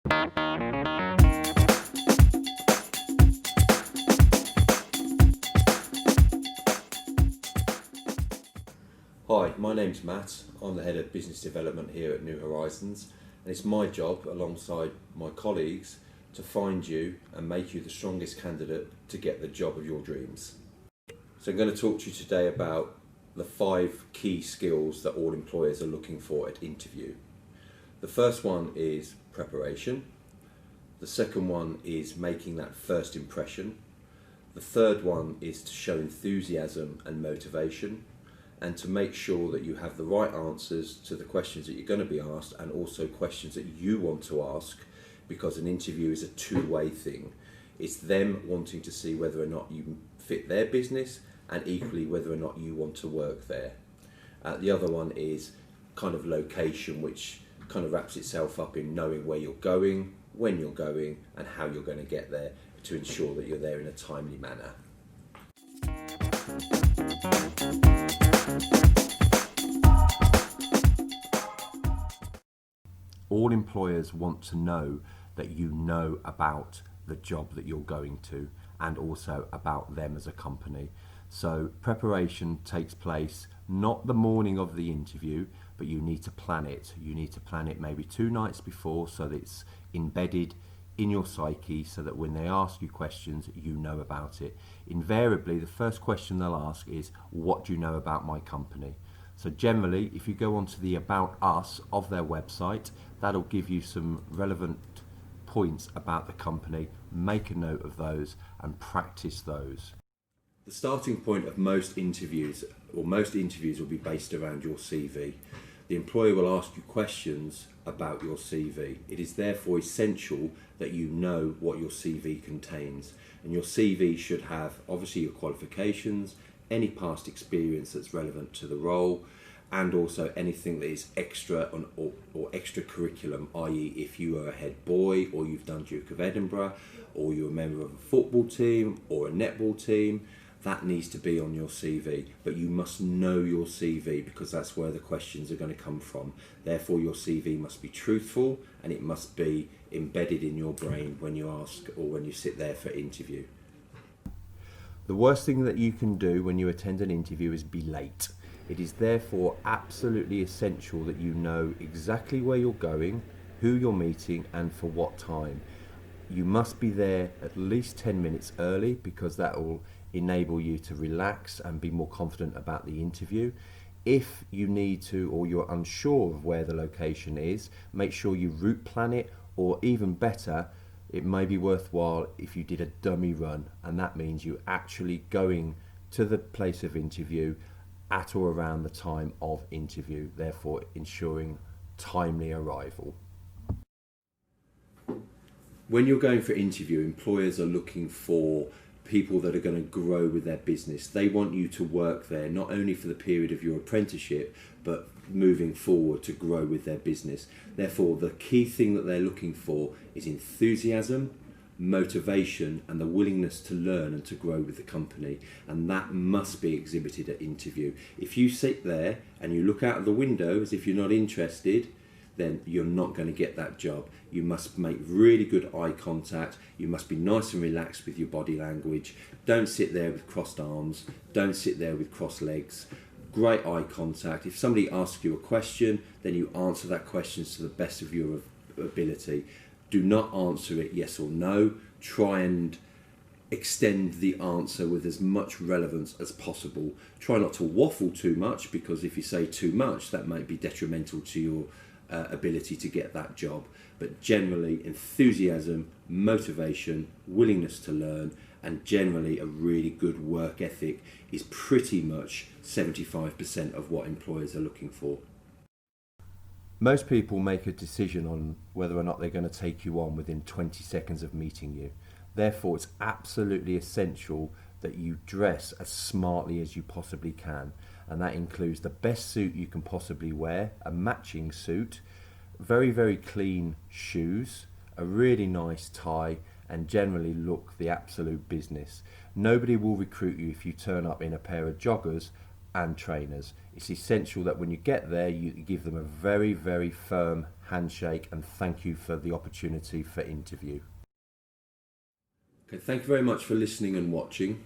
Hi, my name's Matt. I'm the Head of Business Development here at New Horizons, and it's my job, alongside my colleagues, to find you and make you the strongest candidate to get the job of your dreams. So I'm going to talk to you today about the 5 key skills that all employers are looking for at interview. The first one is preparation. The second one is making that first impression. The third one is to show enthusiasm and motivation, and to make sure that you have the right answers to the questions that you're going to be asked, and also questions that you want to ask, because an interview is a two-way thing. It's them wanting to see whether or not you fit their business, and equally whether or not you want to work there. The other one is kind of location, which kind of wraps itself up in knowing where you're going, when you're going, and how you're going to get there, to ensure that you're there in a timely manner. All employers want to know that you know about the job that you're going to, and also about them as a company. So preparation takes place not the morning of the interview, but you need to plan it. You need to plan it maybe 2 nights before, so that it's embedded in your psyche, so that when they ask you questions, you know about it. Invariably, the first question they'll ask is, what do you know about my company? So generally, if you go onto the About Us of their website, that'll give you some relevant points about the company. Make a note of those and practice those. The starting point of most interviews will be based around your CV. The employer will ask you questions about your CV. It is therefore essential that you know what your CV contains. And your CV should have obviously your qualifications, any past experience that's relevant to the role, and also anything that is extra or extra curriculum, i.e. if you are a head boy, or you've done Duke of Edinburgh, or you're a member of a football team or a netball team, that needs to be on your CV. But you must know your CV, because that's where the questions are going to come from. Therefore, your CV must be truthful, and it must be embedded in your brain when you ask or when you sit there for interview. The worst thing that you can do when you attend an interview is be late. It is therefore absolutely essential that you know exactly where you're going, who you're meeting, and for what time. You must be there at least 10 minutes early, because that will enable you to relax and be more confident about the interview. If you need to, or you're unsure of where the location is, make sure you route plan it, or even better, it may be worthwhile if you did a dummy run, and that means you actually going to the place of interview at or around the time of interview, therefore ensuring timely arrival. When you're going for interview, employers are looking for people that are going to grow with their business. They want you to work there not only for the period of your apprenticeship, but moving forward to grow with their business. Therefore, the key thing that they're looking for is enthusiasm, motivation, and the willingness to learn and to grow with the company. And that must be exhibited at interview. If you sit there and you look out of the window as if you're not interested, then you're not going to get that job. You must make really good eye contact. You must be nice and relaxed with your body language. Don't sit there with crossed arms. Don't sit there with crossed legs. Great eye contact. If somebody asks you a question, then you answer that question to the best of your ability. Do not answer it yes or no. Try and extend the answer with as much relevance as possible. Try not to waffle too much, because if you say too much, that might be detrimental to your ability to get that job. But generally, enthusiasm, motivation, willingness to learn, and generally a really good work ethic is pretty much 75% of what employers are looking for. Most people make a decision on whether or not they're going to take you on within 20 seconds of meeting you. Therefore, it's absolutely essential that you dress as smartly as you possibly can. And that includes the best suit you can possibly wear, a matching suit, very, very clean shoes, a really nice tie, and generally look the absolute business. Nobody will recruit you if you turn up in a pair of joggers and trainers. It's essential that when you get there, you give them a very, very firm handshake, and thank you for the opportunity for interview. Okay, thank you very much for listening and watching.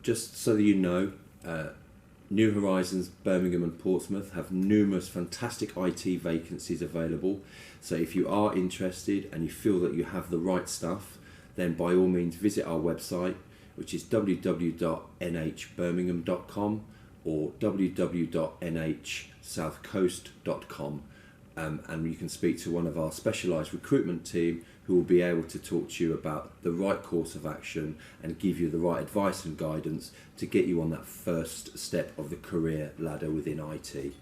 Just so that you know, New Horizons Birmingham and Portsmouth have numerous fantastic IT vacancies available. So if you are interested and you feel that you have the right stuff, then by all means visit our website, which is www.nhbirmingham.com or www.nhsouthcoast.com, and you can speak to one of our specialised recruitment team who will be able to talk to you about the right course of action and give you the right advice and guidance to get you on that first step of the career ladder within IT.